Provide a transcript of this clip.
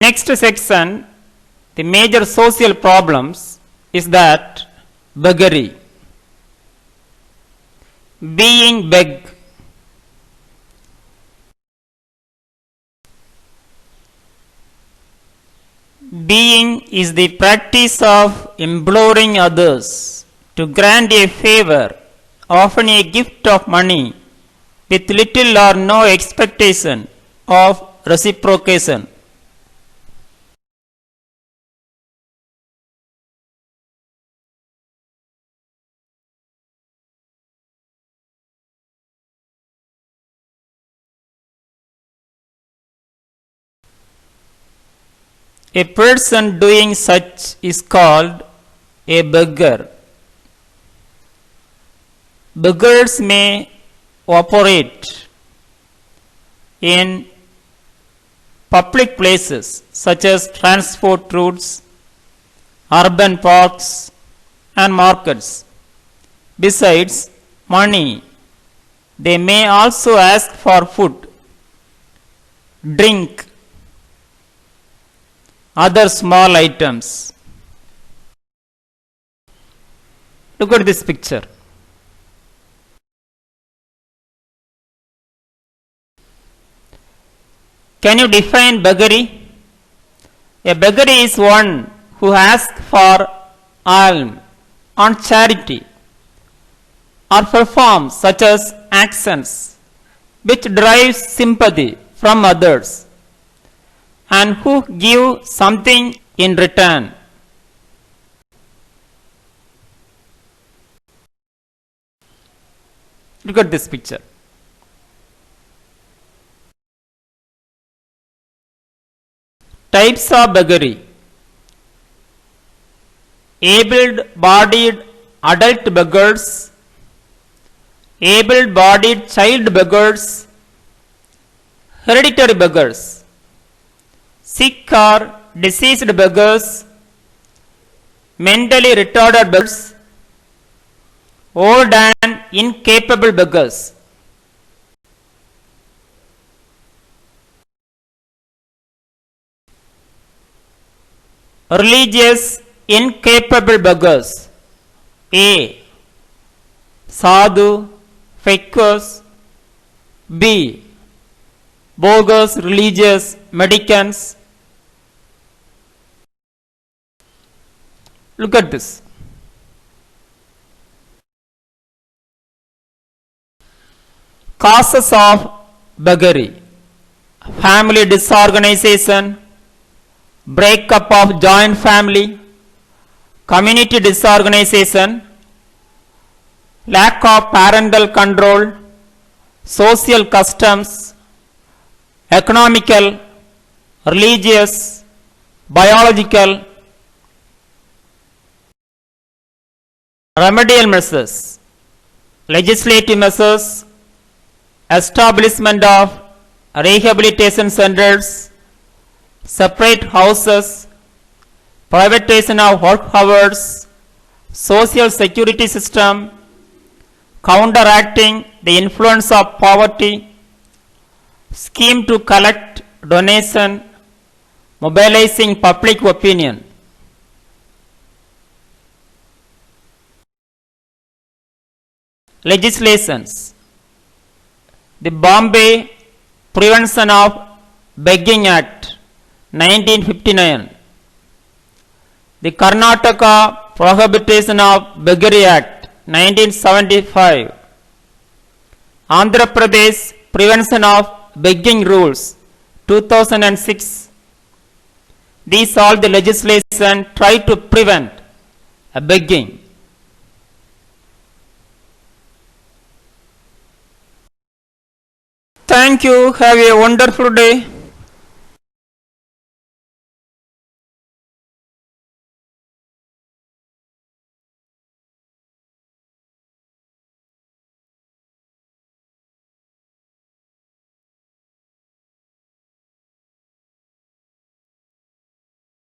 next section, the major social problems is that beggary, being beg. Being is the practice of imploring others to grant a favor, often a gift of money, with little or no expectation of reciprocation. A person doing such is called a beggar. Beggars may operate in public places such as transport routes, urban parks, and markets. Besides money, they may also ask for food, drink, other small items. Look at this picture. Can you define beggary? A beggar is one who asks for alms on charity or performs such as actions which derive sympathy from others and who give something in return. Look at this picture. Types of beggary: able-bodied adult beggars, able-bodied child beggars, hereditary beggars, sick or diseased beggars, mentally retarded beggars, old and incapable beggars. Religious incapable beggars: A. Sadhu, fakers. B. Bogus religious mendicants. Look at this. Causes of beggary: family disorganization, breakup of joint family, community disorganization, lack of parental control, social customs, economical, religious, biological. Remedial measures: legislative measures, establishment of rehabilitation centers, separate houses, privatization of work hours, social security system, counteracting the influence of poverty, scheme to collect donation, mobilizing public opinion. Legislations: the Bombay Prevention of Begging Act 1959, the Karnataka Prohibition of Beggary Act 1975, Andhra Pradesh Prevention of Begging Rules 2006. These all the legislation try to prevent begging. Thank you. Have a wonderful day.